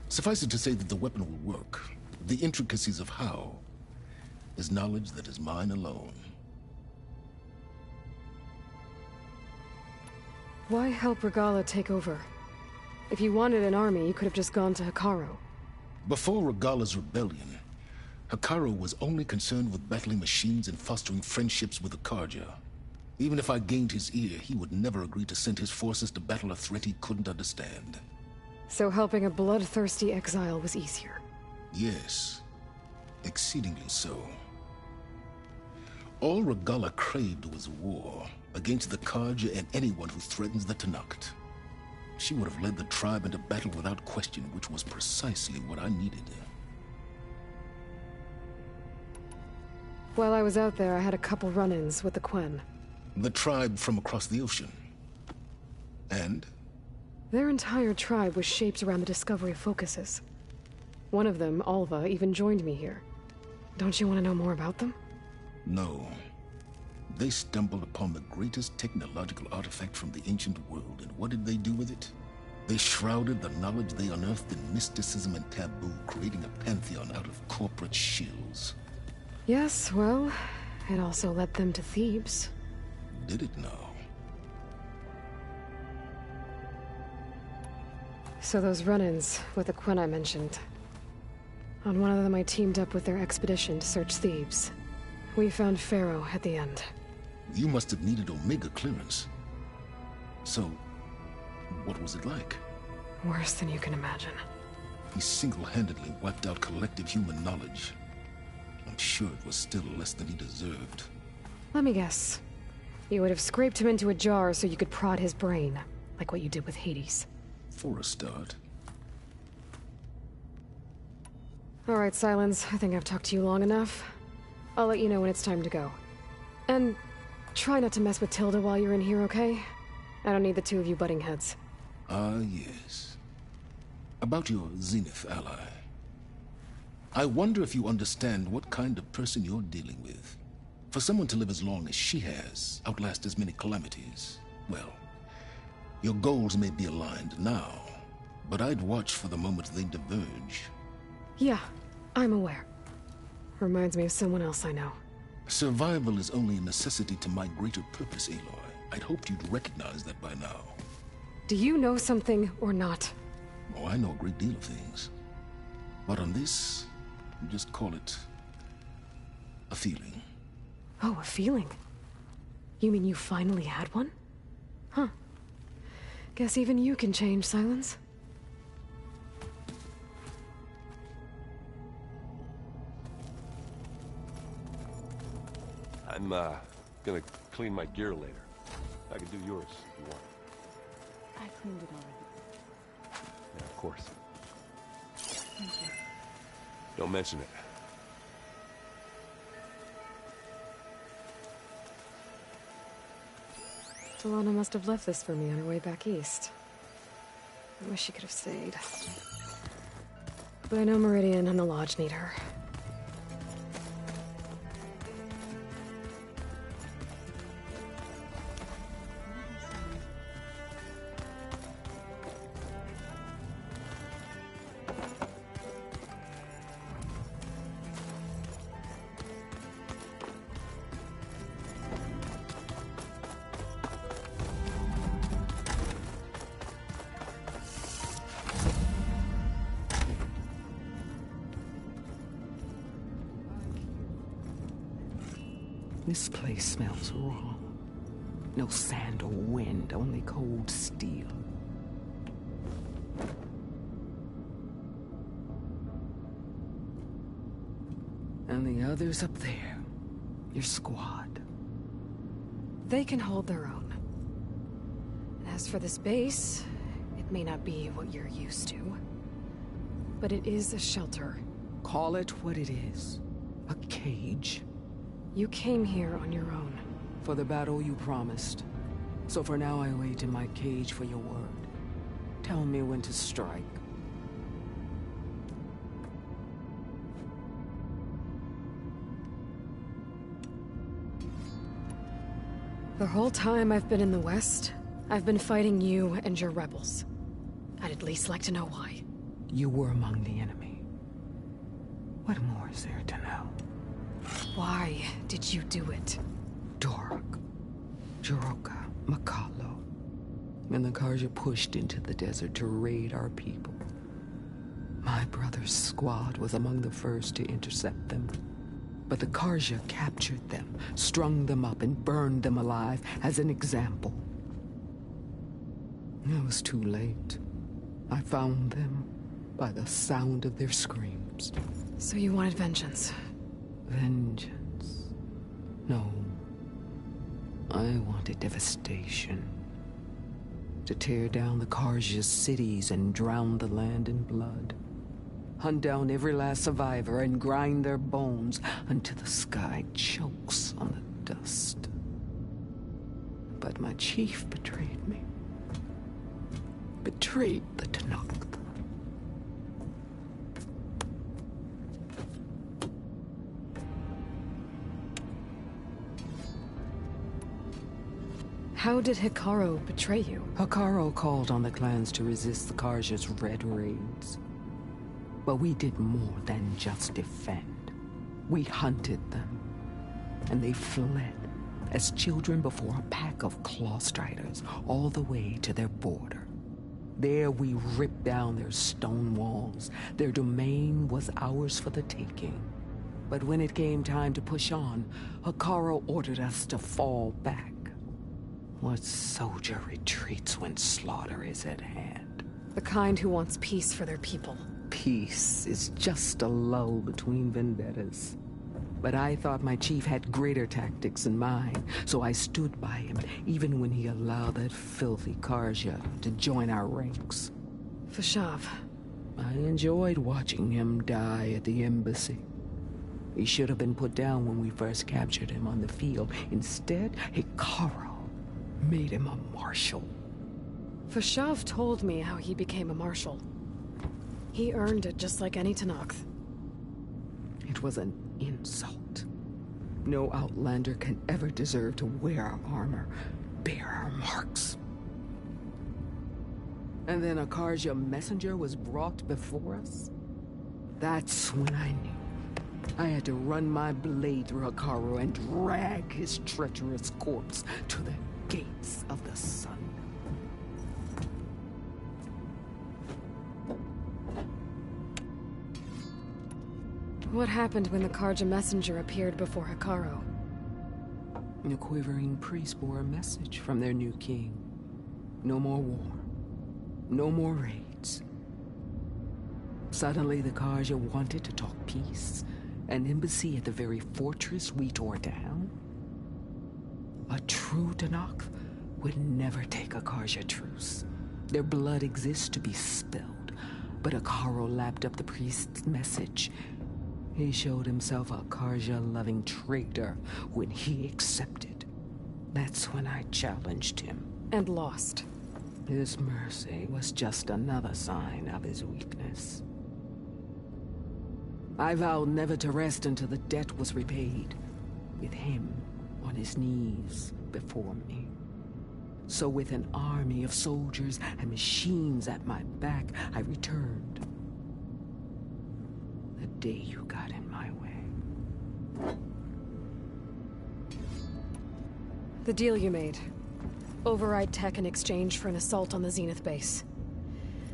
Suffice it to say that the weapon will work. The intricacies of how is knowledge that is mine alone. Why help Regalla take over? If you wanted an army, you could have just gone to Hekarro. Before Regalla's rebellion, Hekarro was only concerned with battling machines and fostering friendships with the Karja. Even if I gained his ear, he would never agree to send his forces to battle a threat he couldn't understand. So helping a bloodthirsty exile was easier? Yes, exceedingly so. All Regalla craved was war against the Karja and anyone who threatens the Tenakth. She would have led the tribe into battle without question, which was precisely what I needed. While I was out there, I had a couple run-ins with the Quen. The tribe from across the ocean. And? Their entire tribe was shaped around the discovery of focuses. One of them, Alva, even joined me here. Don't you want to know more about them? No. They stumbled upon the greatest technological artifact from the ancient world, and what did they do with it? They shrouded the knowledge they unearthed in mysticism and taboo, creating a pantheon out of corporate shills. Yes, well, it also led them to Thebes. Did it now? So those run-ins with the Quen I mentioned. On one of them I teamed up with their expedition to search Thebes. We found Pharaoh at the end. You must have needed Omega clearance. So, what was it like? Worse than you can imagine. He single-handedly wiped out collective human knowledge. I'm sure it was still less than he deserved. Let me guess. You would have scraped him into a jar so you could prod his brain, like what you did with Hades. For a start. All right, Silence. I think I've talked to you long enough. I'll let you know when it's time to go. And try not to mess with Tilda while you're in here, okay? I don't need the two of you butting heads. Ah, yes. About your Zenith ally. I wonder if you understand what kind of person you're dealing with. For someone to live as long as she has, outlast as many calamities, well, your goals may be aligned now, but I'd watch for the moment they diverge. Yeah, I'm aware. Reminds me of someone else I know. Survival is only a necessity to my greater purpose, Aloy. I'd hoped you'd recognize that by now. Do you know something or not? Oh, I know a great deal of things. But on this, just call it a feeling. Oh, a feeling? You mean you finally had one? Huh. Guess even you can change, Silence. I'm, gonna clean my gear later. I can do yours if you want. I cleaned it already. Yeah, of course. Thank you. Don't mention it. Delana must have left this for me on her way back east. I wish she could have stayed. But I know Meridian and the Lodge need her. This place smells wrong. No sand or wind, only cold steel. And the others up there, your squad. They can hold their own. And as for this base, it may not be what you're used to. But it is a shelter. Call it what it is. A cage. You came here on your own. For the battle you promised. So for now I wait in my cage for your word. Tell me when to strike. The whole time I've been in the West, I've been fighting you and your rebels. I'd at least like to know why. You were among the enemy. What more is there to know? Why did you do it? Dork, Jiroka, Makalo, and the Karja pushed into the desert to raid our people. My brother's squad was among the first to intercept them. But the Karja captured them, strung them up, and burned them alive as an example. It was too late. I found them by the sound of their screams. So you wanted vengeance? Vengeance? No. I wanted devastation. To tear down the Karja's cities and drown the land in blood. Hunt down every last survivor and grind their bones until the sky chokes on the dust. But my chief betrayed me. Betrayed the Tanakh. How did Hikaru betray you? Hikaru called on the clans to resist the Karja's red raids. But we did more than just defend. We hunted them, and they fled as children before a pack of claw striders all the way to their border. There we ripped down their stone walls. Their domain was ours for the taking. But when it came time to push on, Hikaru ordered us to fall back. What soldier retreats when slaughter is at hand? The kind who wants peace for their people. Peace is just a lull between vendettas. But I thought my chief had greater tactics in mind, so I stood by him, even when he allowed that filthy Karja to join our ranks. Fashav. I enjoyed watching him die at the embassy. He should have been put down when we first captured him on the field. Instead, Hikaru made him a marshal. Fashav told me how he became a marshal. He earned it just like any Tenakth. It was an insult. No Outlander can ever deserve to wear our armor, bear our marks. And then a Karja messenger was brought before us? That's when I knew. I had to run my blade through Hikaru and drag his treacherous corpse to the gates of the sun. What happened when the Karja messenger appeared before Hikaru? The quivering priest bore a message from their new king. No more war. No more raids. Suddenly the Karja wanted to talk peace. An embassy at the very fortress we tore down? A true Tenakth would never take a Karja truce. Their blood exists to be spilled. But Hikaru lapped up the priest's message. He showed himself a Karja-loving traitor when he accepted. That's when I challenged him. And lost. His mercy was just another sign of his weakness. I vowed never to rest until the debt was repaid, with him on his knees before me. So with an army of soldiers and machines at my back, I returned. The day you got in my way. The deal you made. Override tech in exchange for an assault on the Zenith base.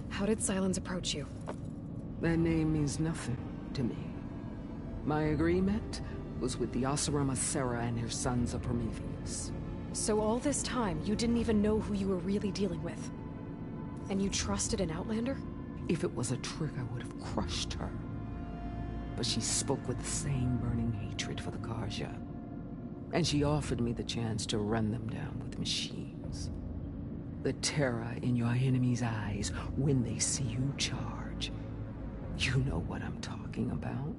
How did Sylens approach you? That name means nothing to me. My agreement was with the Oseram Asera and her sons of Prometheus. So all this time, you didn't even know who you were really dealing with? And you trusted an Outlander? If it was a trick, I would have crushed her. But she spoke with the same burning hatred for the Karja. And she offered me the chance to run them down with machines. The terror in your enemy's eyes when they see you charge. You know what I'm talking about.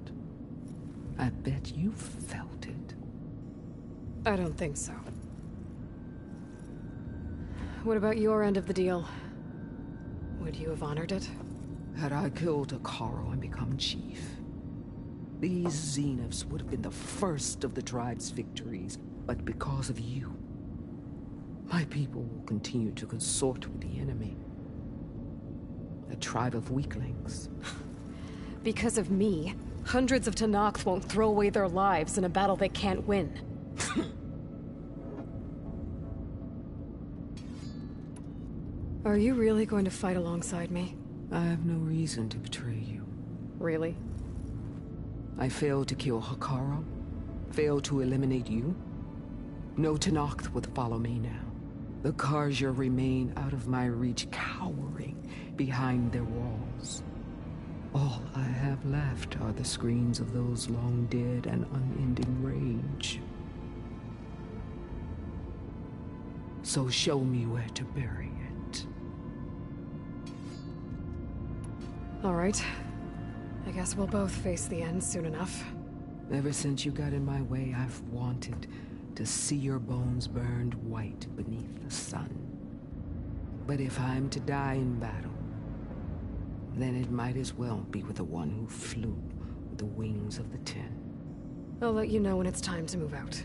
I bet you felt it. I don't think so. What about your end of the deal? Would you have honored it? Had I killed Hikaru and become chief, these Zeniths would have been the first of the tribe's victories. But because of you, my people will continue to consort with the enemy. A tribe of weaklings. Because of me, hundreds of Tenakth won't throw away their lives in a battle they can't win. Are you really going to fight alongside me? I have no reason to betray you. Really? I failed to kill Hikaru, failed to eliminate you. No Tenakth would follow me now. The Karja remain out of my reach, cowering behind their walls. All I have left are the screams of those long dead and unending rage. So show me where to bury it. All right. I guess we'll both face the end soon enough. Ever since you got in my way, I've wanted to see your bones burned white beneath the sun. But if I'm to die in battle, then it might as well be with the one who flew with the wings of the Ten. I'll let you know when it's time to move out.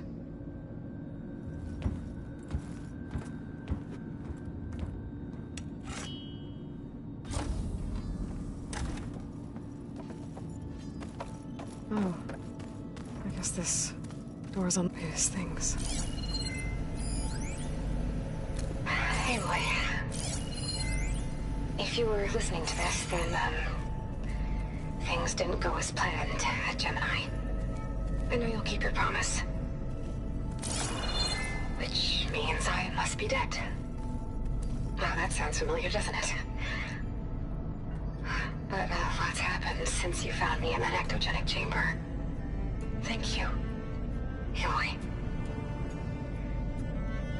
this? Doors on these things. Anyway, if you were listening to this, then, things didn't go as planned at Gemini. I know you'll keep your promise. Which means I must be dead. Well, that sounds familiar, doesn't it? But lots happened since you found me in that ectogenic chamber. Thank you, Aloy.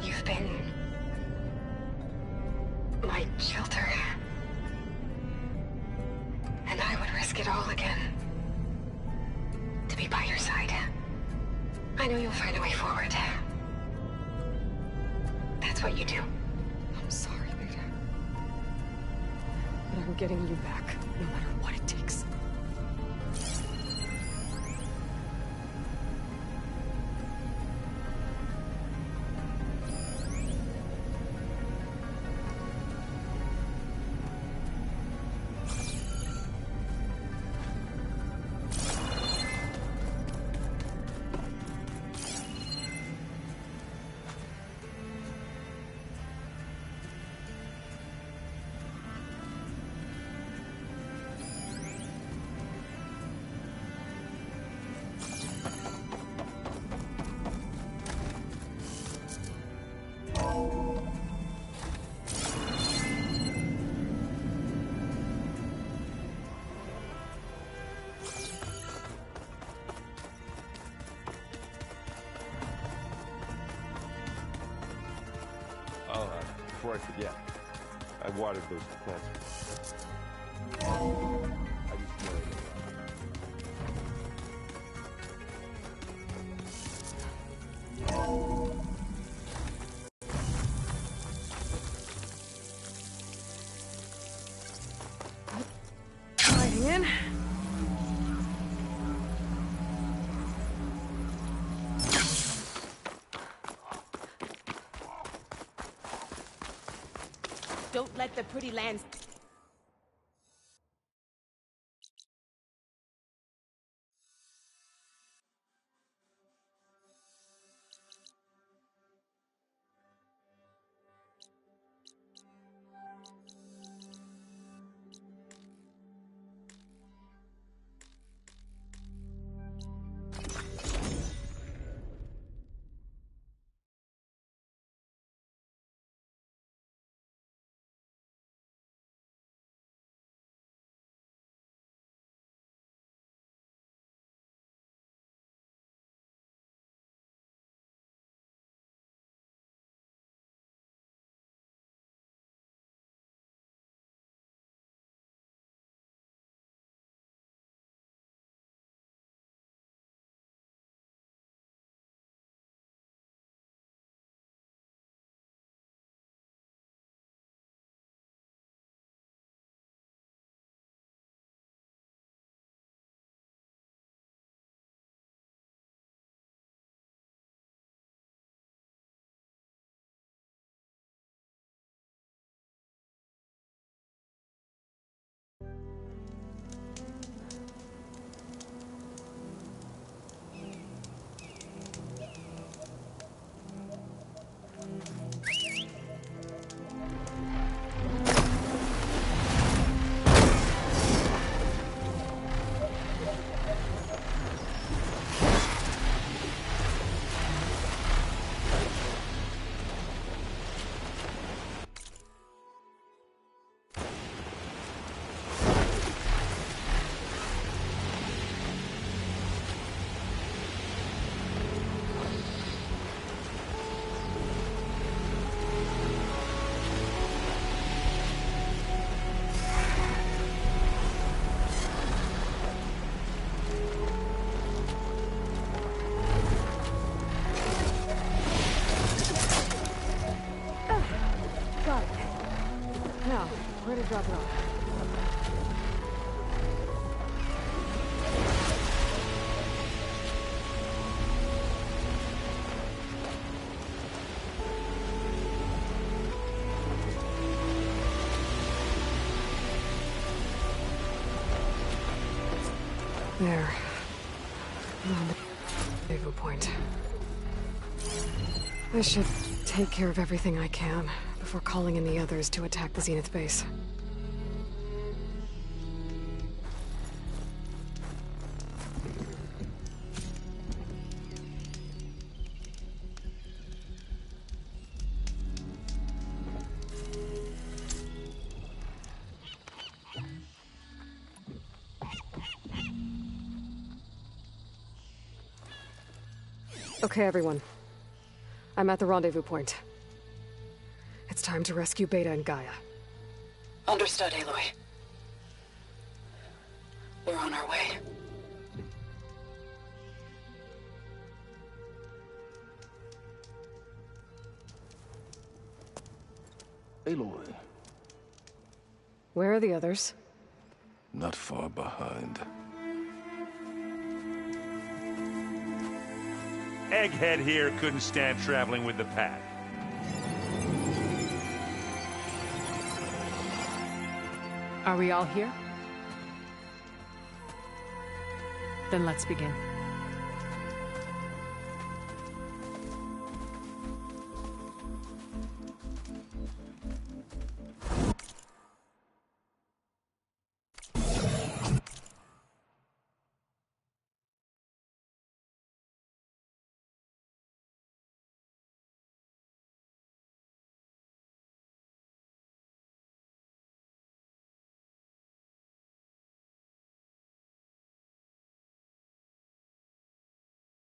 You've been my shelter. And I would risk it all again to be by your side. I know you'll find a way forward. That's what you do. I'm sorry, Beta. But I'm getting you back, no matter what it takes. Before I forget, I watered those plants. I just know it. Sliding in. Don't let the pretty lands... Where to drop it off? There. rendezvous point. I should take care of everything I can before calling in the others to attack the Zenith base. Okay, everyone. I'm at the rendezvous point. It's time to rescue Beta and Gaia. Understood, Aloy. We're on our way. Aloy. Where are the others? Not far behind. Egghead here couldn't stand traveling with the pack. Are we all here? Then let's begin.